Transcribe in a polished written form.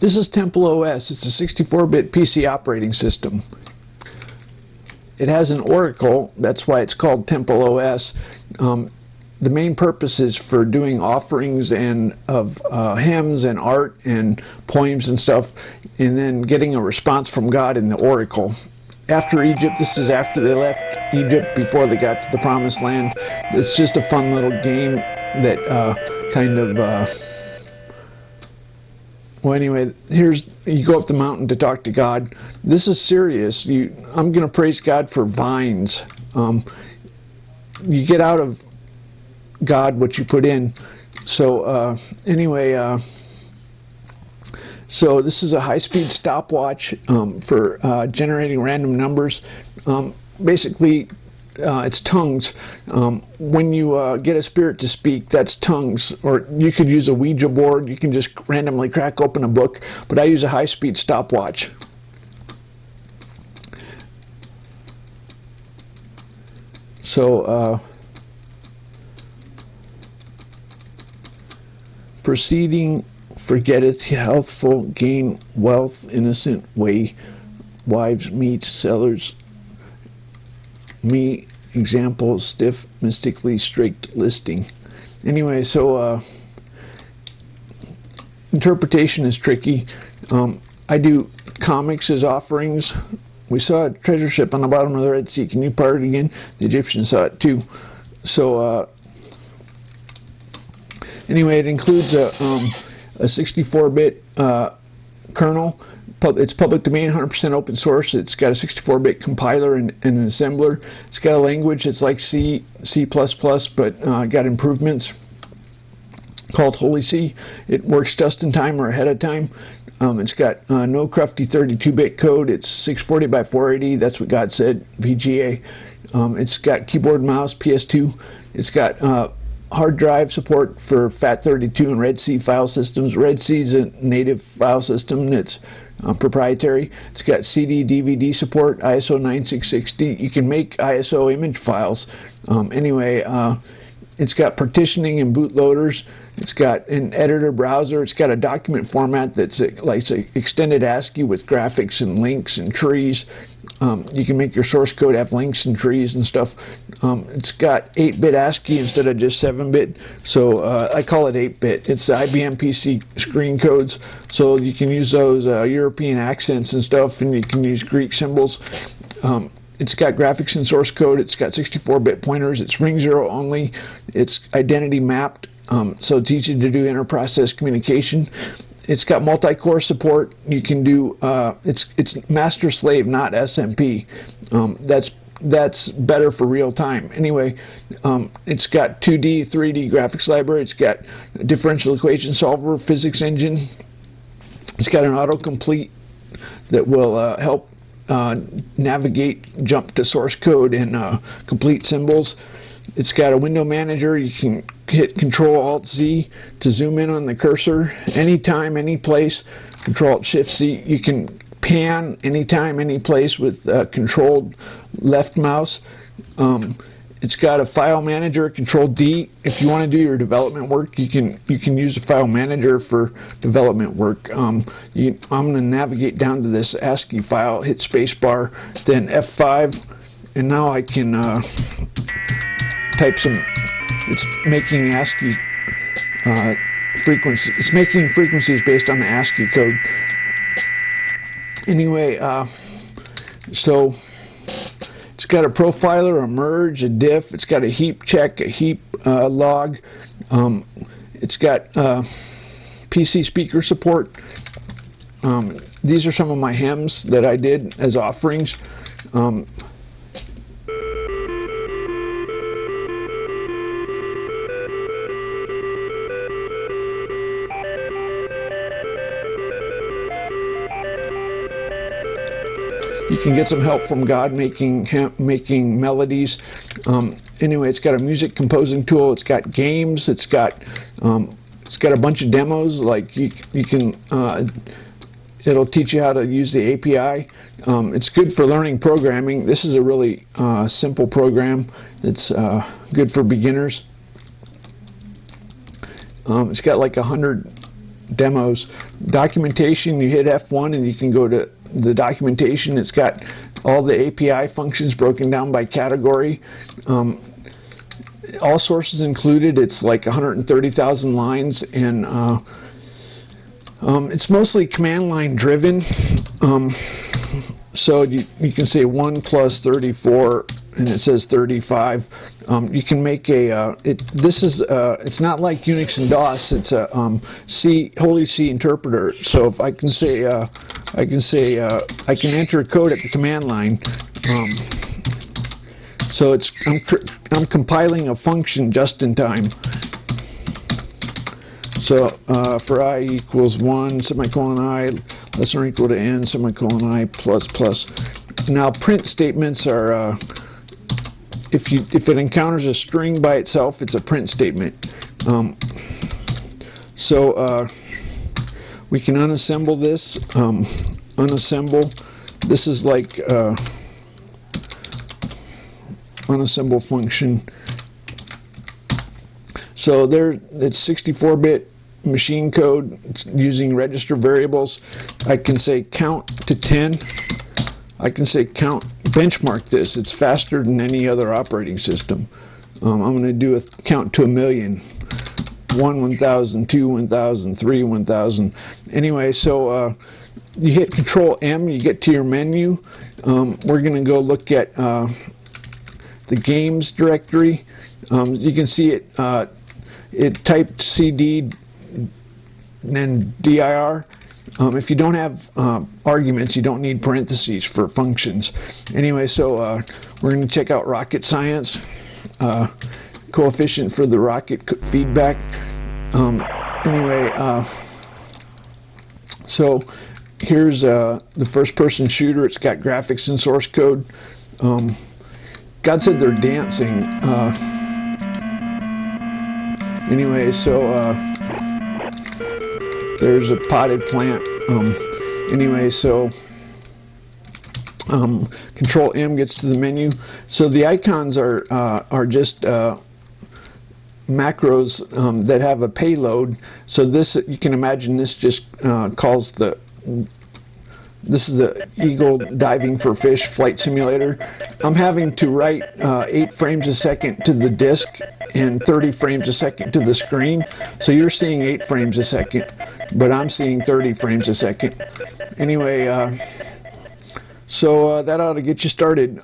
This is TempleOS. It's a 64-bit PC operating system. It has an oracle. That's why it's called TempleOS. The main purpose is for doing offerings and of hymns and art and poems and stuff, and then getting a response from God in the oracle. After Egypt, this is after they left Egypt, before they got to the Promised Land. It's just a fun little game that well, anyway, you go up the mountain to talk to God. This is serious. I'm going to praise God for vines. You get out of God what you put in. So anyway, so this is a high-speed stopwatch for generating random numbers. Basically, it's tongues. When you get a spirit to speak, that's tongues. Or you could use a Ouija board. You can just randomly crack open a book. But I use a high-speed stopwatch. So proceeding forgetteth healthful, gain wealth, innocent way, wives meet, sellers me, example, stiff, mystically strict listing. Anyway, so interpretation is tricky. I do comics as offerings. We saw a treasure ship on the bottom of the Red Sea. Can you part it again? The Egyptians saw it too. So anyway, it includes a 64-bit kernel. It's public domain, 100% open source. It's got a 64-bit compiler and an assembler. It's got a language that's like C, C++, but got improvements called Holy C. It works just in time or ahead of time. It's got no crufty 32-bit code. It's 640 by 480. That's what God said, VGA. It's got keyboard, mouse, PS2. It's got hard drive support for FAT32 and Red Sea file systems. Red Sea is a native file system that's proprietary. It's got CD, DVD support, ISO 9660. You can make ISO image files. Anyway, it's got partitioning and bootloaders. It's got an editor browser. It's got a document format that's like extended ASCII with graphics and links and trees. You can make your source code have links and trees and stuff. It's got 8-bit ASCII instead of just 7-bit, so I call it 8-bit. It's IBM PC screen codes, so you can use those European accents and stuff, and you can use Greek symbols. It's got graphics and source code. It's got 64-bit pointers. It's ring 0 only. It's identity mapped, so it's easy to do inter-process communication. It's got multi-core support. You can do it's master-slave, not SMP. That's better for real time. Anyway, it's got 2D, 3D graphics library. It's got a differential equation solver, physics engine. It's got an autocomplete that will help navigate, jump to source code, and complete symbols. It's got a window manager. You can hit Control-Alt-Z to zoom in on the cursor anytime, any place. Control-Alt-Shift-Z. You can pan anytime, any place with controlled left mouse. It's got a file manager, Control-D. If you want to do your development work, you can use a file manager for development work. I'm going to navigate down to this ASCII file, hit spacebar, then F5, and now I can type some. It's making ASCII frequency. It's making frequencies based on the ASCII code. Anyway, so it's got a profiler, a merge, a diff. It's got a heap check, a heap log. It's got PC speaker support. These are some of my hymns that I did as offerings. You can get some help from God making melodies. Anyway, it's got a music composing tool. It's got games. It's got a bunch of demos. Like you can. It'll teach you how to use the API. It's good for learning programming. This is a really simple program that's good for beginners. It's got like 100 demos. Documentation, you hit F1 and you can go to the documentation. It's got all the API functions broken down by category. All sources included. It's like 130,000 lines, and it's mostly command line driven. So you can say 1 plus 34, and it says 35. You can make a it's not like Unix and DOS. It's a Holy C interpreter. So if I can say I can enter code at the command line. So I'm compiling a function just in time. So for I equals 1, semicolon I, less than or equal to n, semicolon I, plus, plus. Now print statements are, if it encounters a string by itself, it's a print statement. We can unassemble this, unassemble. This is like unassemble function. So there, it's 64-bit machine code. It's using register variables. I can say count to 10. I can say count, benchmark this. It's faster than any other operating system. I'm going to do a count to 1,000,000. 1, 1,000, 2, 1,000, 3, 1,000. Anyway, so you hit Control M, you get to your menu. We're going to go look at the games directory. You can see it typed CD and then dir. If you don't have arguments, you don't need parentheses for functions. Anyway, so we're going to check out rocket science. Coefficient for the rocket feedback. So here's the first-person shooter. It's got graphics and source code. God said they're dancing. Anyway, so there's a potted plant. Anyway, so Control M gets to the menu. So the icons are just macros that have a payload. So this, you can imagine, this just calls the. This is the Eagle diving for fish flight simulator. I'm having to write 8 frames a second to the disk and 30 frames a second to the screen. So you're seeing 8 frames a second, but I'm seeing 30 frames a second. Anyway, so that ought to get you started.